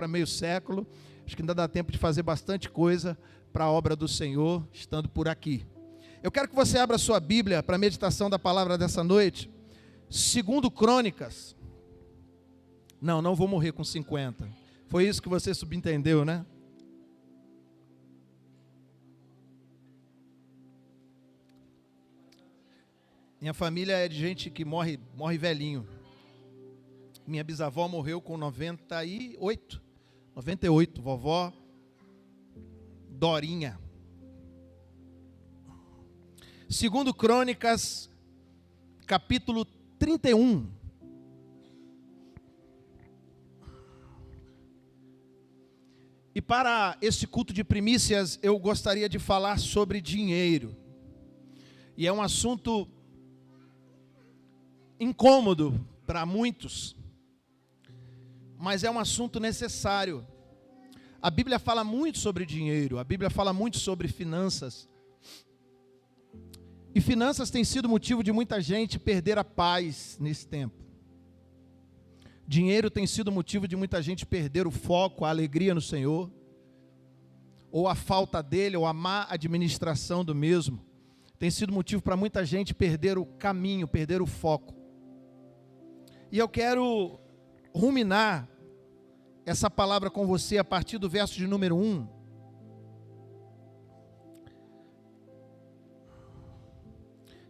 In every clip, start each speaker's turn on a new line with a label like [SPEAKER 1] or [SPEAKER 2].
[SPEAKER 1] para meio século. Acho que ainda dá tempo de fazer bastante coisa para a obra do Senhor, estando por aqui. Eu quero que você abra a sua Bíblia para a meditação da palavra dessa noite. 2 Crônicas. Não vou morrer com 50. Foi isso que você subentendeu, né? Minha família é de gente que morre velhinho. Minha bisavó morreu com 98, vovó Dorinha. 2 Crônicas, capítulo 31. E para esse culto de primícias, eu gostaria de falar sobre dinheiro. E é um assunto incômodo para muitos, mas é um assunto necessário. A Bíblia fala muito sobre dinheiro, a Bíblia fala muito sobre finanças. E finanças tem sido motivo de muita gente perder a paz nesse tempo. Dinheiro tem sido motivo de muita gente perder o foco, a alegria no Senhor, ou a falta dele, ou a má administração do mesmo. Tem sido motivo para muita gente perder o caminho, perder o foco. E eu quero ruminar essa palavra com você a partir do verso de número 1.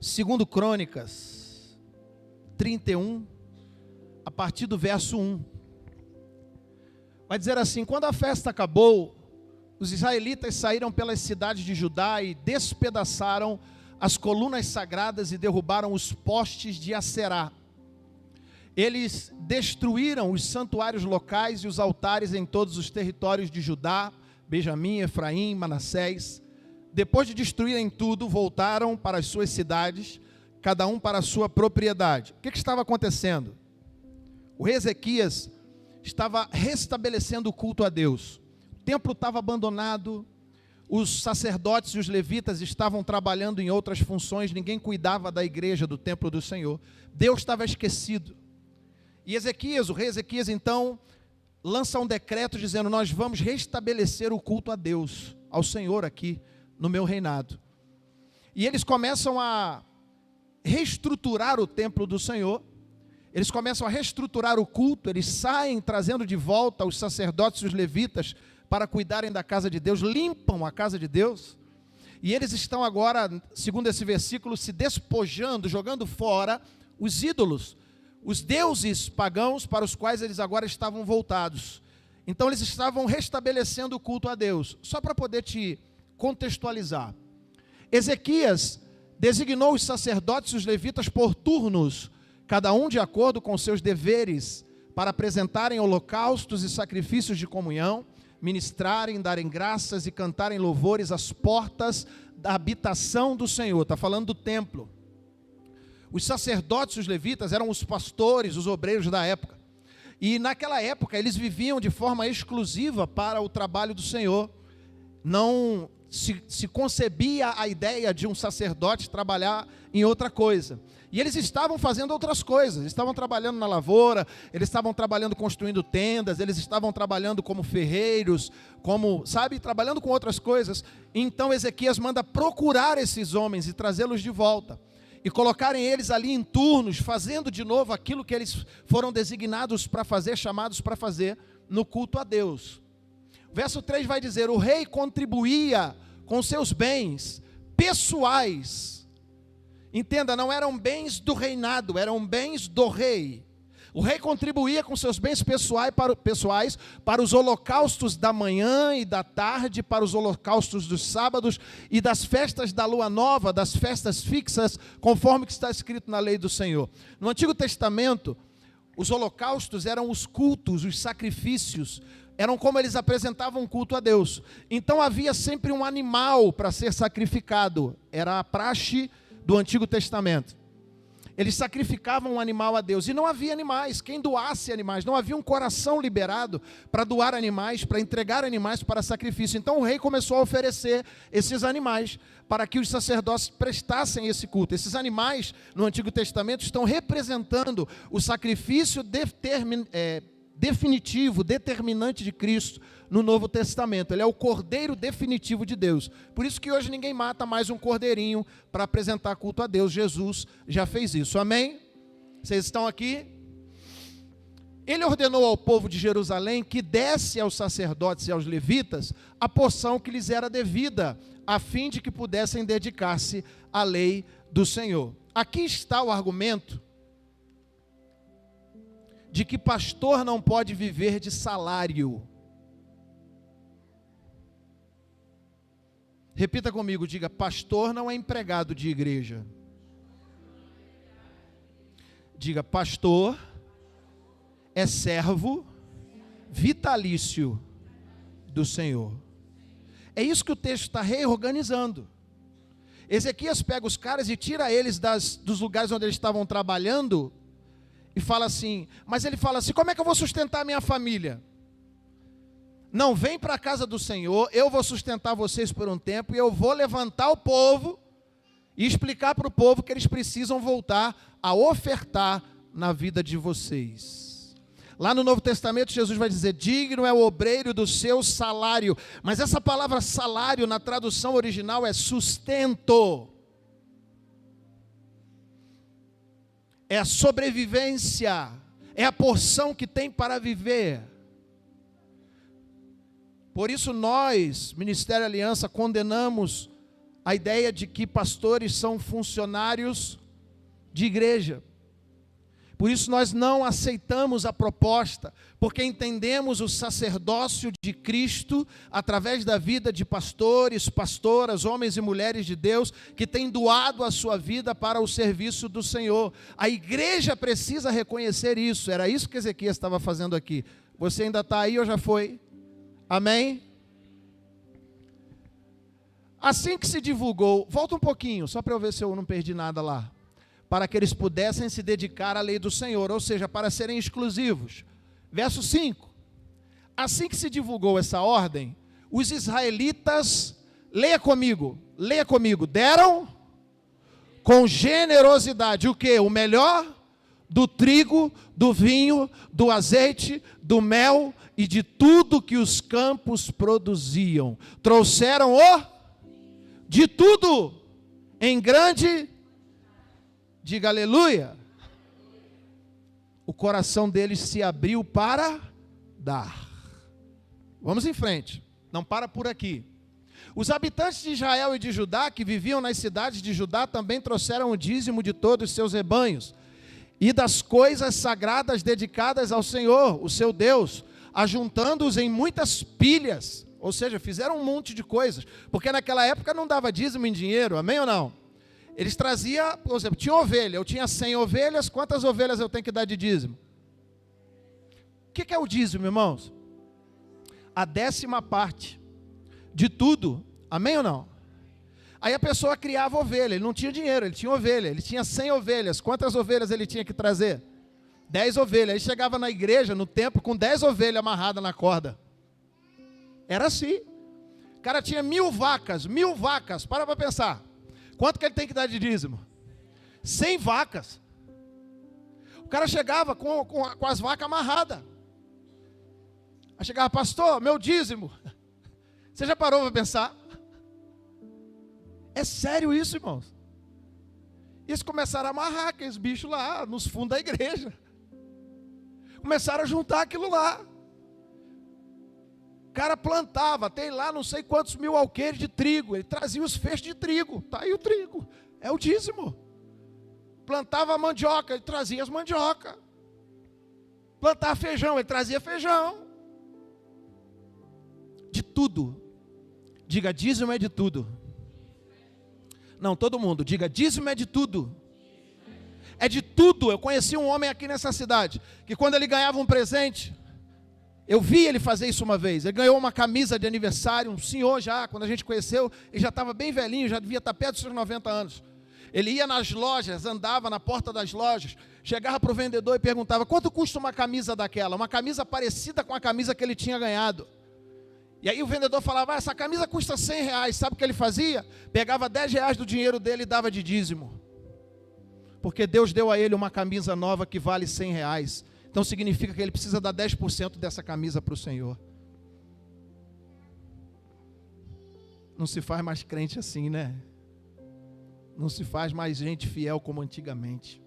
[SPEAKER 1] Segundo Crônicas 31, a partir do verso 1. Vai dizer assim: quando a festa acabou, os israelitas saíram pelas cidades de Judá e despedaçaram as colunas sagradas e derrubaram os postes de Aserá. Eles destruíram os santuários locais e os altares em todos os territórios de Judá, Benjamim, Efraim, Manassés. Depois de destruírem tudo, voltaram para as suas cidades, cada um para a sua propriedade. O que estava acontecendo? O rei Ezequias estava restabelecendo o culto a Deus. O templo estava abandonado, os sacerdotes e os levitas estavam trabalhando em outras funções, ninguém cuidava da igreja, do templo do Senhor. Deus estava esquecido. E Ezequias, o rei Ezequias, então, lança um decreto dizendo: nós vamos restabelecer o culto a Deus, ao Senhor aqui no meu reinado. E eles começam a reestruturar o templo do Senhor, eles começam a reestruturar o culto, eles saem trazendo de volta os sacerdotes e os levitas para cuidarem da casa de Deus, limpam a casa de Deus, e eles estão agora, segundo esse versículo, se despojando, jogando fora os ídolos, os deuses pagãos para os quais eles agora estavam voltados. Então eles estavam restabelecendo o culto a Deus. Só para poder te contextualizar, Ezequias designou os sacerdotes e os levitas por turnos, cada um de acordo com seus deveres, para apresentarem holocaustos e sacrifícios de comunhão, ministrarem, darem graças e cantarem louvores às portas da habitação do Senhor. Está falando do templo. Os sacerdotes e os levitas eram os pastores, os obreiros da época. E naquela época eles viviam de forma exclusiva para o trabalho do Senhor. Não se concebia a ideia de um sacerdote trabalhar em outra coisa. E eles estavam fazendo outras coisas, estavam trabalhando na lavoura, eles estavam trabalhando construindo tendas, eles estavam trabalhando como ferreiros, trabalhando com outras coisas. Então Ezequias manda procurar esses homens e trazê-los de volta. E colocarem eles ali em turnos, fazendo de novo aquilo que eles foram designados para fazer, chamados para fazer no culto a Deus. Verso 3 vai dizer: o rei contribuía com seus bens pessoais. Entenda, não eram bens do reinado, eram bens do rei. O rei contribuía com seus bens pessoais para os holocaustos da manhã e da tarde, para os holocaustos dos sábados e das festas da lua nova, das festas fixas, conforme que está escrito na lei do Senhor. No Antigo Testamento, os holocaustos eram os cultos, os sacrifícios, eram como eles apresentavam culto a Deus. Então havia sempre um animal para ser sacrificado, era a praxe do Antigo Testamento. Eles sacrificavam um animal a Deus, e não havia animais, quem doasse animais, não havia um coração liberado para doar animais, para entregar animais para sacrifício. Então o rei começou a oferecer esses animais, para que os sacerdotes prestassem esse culto. Esses animais, no Antigo Testamento, estão representando o sacrifício definitivo, determinante de Cristo no Novo Testamento. Ele é o cordeiro definitivo de Deus. Por isso que hoje ninguém mata mais um cordeirinho para apresentar culto a Deus. Jesus já fez isso. Amém? Vocês estão aqui? Ele ordenou ao povo de Jerusalém que desse aos sacerdotes e aos levitas a porção que lhes era devida, a fim de que pudessem dedicar-se à lei do Senhor. Aqui está o argumento de que pastor não pode viver de salário. Repita comigo, diga: pastor não é empregado de igreja. Diga: pastor é servo vitalício do Senhor. É isso que o texto está reorganizando. Ezequias pega os caras e tira eles dos lugares onde eles estavam trabalhando e fala assim, mas ele fala assim: como é que eu vou sustentar a minha família? Não, vem para a casa do Senhor, eu vou sustentar vocês por um tempo e eu vou levantar o povo e explicar para o povo que eles precisam voltar a ofertar na vida de vocês. Lá no Novo Testamento, Jesus vai dizer: digno é o obreiro do seu salário. Mas essa palavra salário, na tradução original, é sustento. É a sobrevivência. É a porção que tem para viver. Por isso nós, Ministério Aliança, condenamos a ideia de que pastores são funcionários de igreja. Por isso nós não aceitamos a proposta, porque entendemos o sacerdócio de Cristo através da vida de pastores, pastoras, homens e mulheres de Deus que têm doado a sua vida para o serviço do Senhor. A igreja precisa reconhecer isso. Era isso que Ezequias estava fazendo aqui. Você ainda está aí ou já foi? Amém? Assim que se divulgou, volta um pouquinho, só para eu ver se eu não perdi nada lá. Para que eles pudessem se dedicar à lei do Senhor, ou seja, para serem exclusivos. Verso 5. Assim que se divulgou essa ordem, os israelitas, leia comigo, deram com generosidade o quê? O melhor do trigo, do vinho, do azeite, do mel e de tudo que os campos produziam. Trouxeram de tudo em grande. Diga aleluia. O coração deles se abriu para dar. Vamos em frente. Não para por aqui. Os habitantes de Israel e de Judá, que viviam nas cidades de Judá, também trouxeram o dízimo de todos os seus rebanhos e das coisas sagradas dedicadas ao Senhor, o seu Deus, ajuntando-os em muitas pilhas. Ou seja, fizeram um monte de coisas. Porque naquela época não dava dízimo em dinheiro, amém ou não? Eles traziam, por exemplo, tinha ovelha, eu tinha 100 ovelhas, quantas ovelhas eu tenho que dar de dízimo? O que é o dízimo, irmãos? A 10ª parte de tudo, amém ou não? Aí a pessoa criava ovelha, ele não tinha dinheiro, ele tinha ovelha, ele tinha 100 ovelhas, quantas ovelhas ele tinha que trazer? 10 ovelhas, aí chegava na igreja, no templo, com 10 ovelhas amarradas na corda. Era assim. O cara tinha 1000 vacas, para pensar. Quanto que ele tem que dar de dízimo? 100 vacas. O cara chegava com as vacas amarradas. Aí chegava: pastor, meu dízimo. Você já parou para pensar? É sério isso, irmãos? Eles começaram a amarrar aqueles bichos lá nos fundos da igreja. Começaram a juntar aquilo lá. O cara plantava, tem lá não sei quantos mil alqueires de trigo, ele trazia os feixes de trigo, está aí o trigo, é o dízimo. Plantava mandioca, ele trazia as mandioca. Plantava feijão, ele trazia feijão. De tudo. Diga: dízimo é de tudo. Não, todo mundo, diga: dízimo é de tudo. É de tudo. Eu conheci um homem aqui nessa cidade, que quando ele ganhava um presente, eu vi ele fazer isso uma vez. Ele ganhou uma camisa de aniversário, um senhor já, quando a gente conheceu, ele já estava bem velhinho, já devia estar perto dos seus 90 anos. Ele ia nas lojas, andava na porta das lojas, chegava para o vendedor e perguntava: quanto custa uma camisa daquela? Uma camisa parecida com a camisa que ele tinha ganhado. E aí o vendedor falava: essa camisa custa 100 reais. Sabe o que ele fazia? Pegava 10 reais do dinheiro dele e dava de dízimo. Porque Deus deu a ele uma camisa nova que vale 100 reais. Então significa que ele precisa dar 10% dessa camisa para o Senhor. Não se faz mais crente assim, né? Não se faz mais gente fiel como antigamente.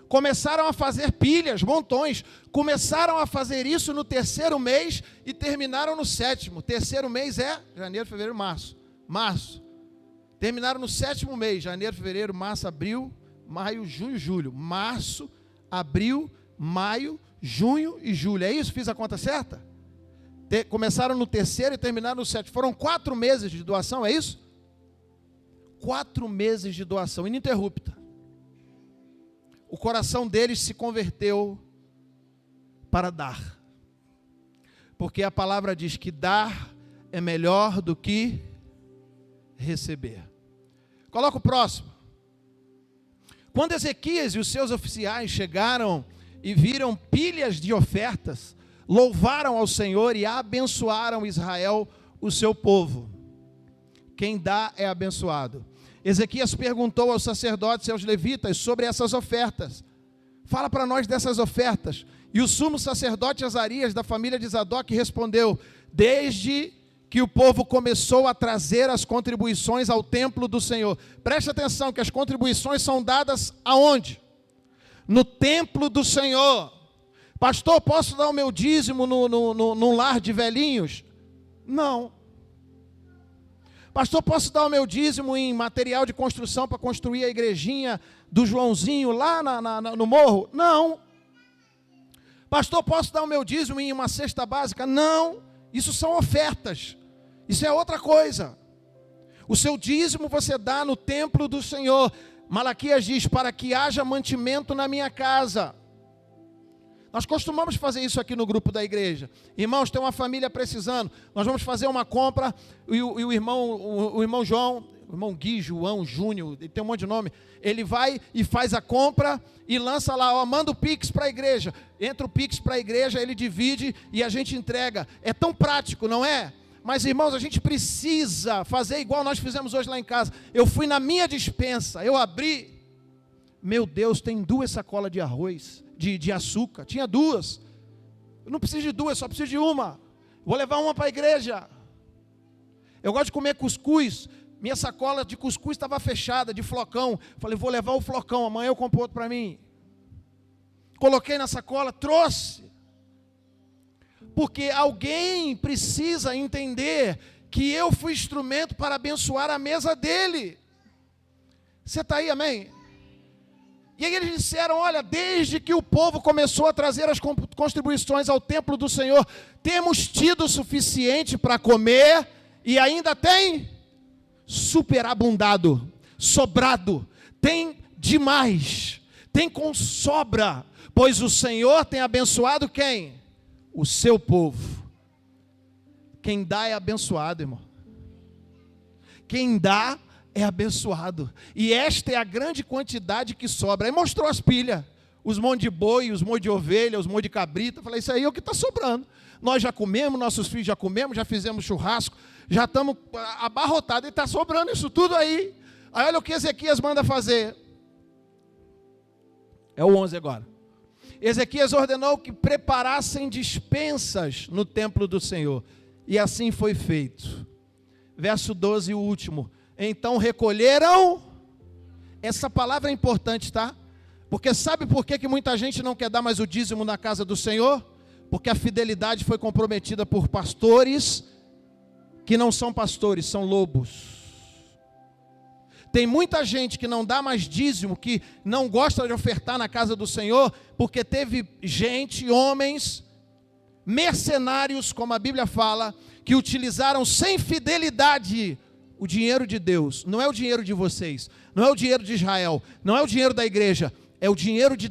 [SPEAKER 1] Começaram a fazer pilhas, montões. Começaram a fazer isso no 3º mês e terminaram no 7º. 3º mês é janeiro, fevereiro, março. Terminaram no 7º mês. Janeiro, fevereiro, março, abril, maio, junho, julho. Março, abril, maio, junho e julho. É isso? Fiz a conta certa? Começaram no 3º e terminaram no 7º. Foram 4 meses de doação, é isso? 4 meses de doação ininterrupta. O coração deles se converteu para dar. Porque a palavra diz que dar é melhor do que receber. Coloca o próximo. Quando Ezequias e os seus oficiais chegaram e viram pilhas de ofertas, louvaram ao Senhor e abençoaram Israel, o seu povo. Quem dá é abençoado. Ezequias perguntou aos sacerdotes e aos levitas sobre essas ofertas. Fala para nós dessas ofertas. E o sumo sacerdote Azarias, da família de Zadok, respondeu: desde que o povo começou a trazer as contribuições ao templo do Senhor. Preste atenção que as contribuições são dadas aonde? No templo do Senhor. Pastor, posso dar o meu dízimo num lar de velhinhos? Não. Pastor, posso dar o meu dízimo em material de construção para construir a igrejinha do Joãozinho lá no morro? Não. Pastor, posso dar o meu dízimo em uma cesta básica? Não. Isso são ofertas. Isso é outra coisa. O seu dízimo você dá no templo do Senhor. Malaquias diz: para que haja mantimento na minha casa. Nós costumamos fazer isso aqui no grupo da igreja. Irmãos, tem uma família precisando. Nós vamos fazer uma compra. E o irmão João, o irmão Gui, João, Júnior, ele tem um monte de nome. Ele vai e faz a compra e lança lá, ó, manda o Pix para a igreja. Entra o Pix para a igreja, ele divide e a gente entrega. É tão prático, não é? Mas, irmãos, a gente precisa fazer igual nós fizemos hoje lá em casa. Eu fui na minha despensa, eu abri. Meu Deus, tem 2 sacolas de arroz. De açúcar, tinha 2. Eu não preciso de 2, só preciso de uma. Vou levar uma para a igreja. Eu gosto de comer cuscuz. Minha sacola de cuscuz estava fechada, de flocão. Falei, vou levar o flocão, amanhã eu compro outro para mim. Coloquei na sacola, trouxe. Porque alguém precisa entender que eu fui instrumento para abençoar a mesa dele. Você está aí, amém? E aí eles disseram, olha, desde que o povo começou a trazer as contribuições ao templo do Senhor, temos tido o suficiente para comer e ainda tem superabundado, sobrado, tem demais, tem com sobra, pois o Senhor tem abençoado quem? O seu povo. Quem dá é abençoado, irmão. Quem dá é abençoado. E esta é a grande quantidade que sobra. Aí mostrou as pilhas. Os monte de boi, os monte de ovelha, os monte de cabrita. Eu falei, isso aí é o que está sobrando. Nós já comemos, nossos filhos já comemos, já fizemos churrasco, já estamos abarrotados e está sobrando isso tudo aí. Aí olha o que Ezequias manda fazer. É o 11 agora. Ezequias ordenou que preparassem dispensas no templo do Senhor. E assim foi feito. Verso 12, o último. Então recolheram. Essa palavra é importante, tá? Porque sabe por que muita gente não quer dar mais o dízimo na casa do Senhor? Porque a fidelidade foi comprometida por pastores que não são pastores, são lobos. Tem muita gente que não dá mais dízimo, que não gosta de ofertar na casa do Senhor, porque teve gente, homens, mercenários, como a Bíblia fala, que utilizaram sem fidelidade o dinheiro de Deus. Não é o dinheiro de vocês, não é o dinheiro de Israel, não é o dinheiro da igreja, é o dinheiro de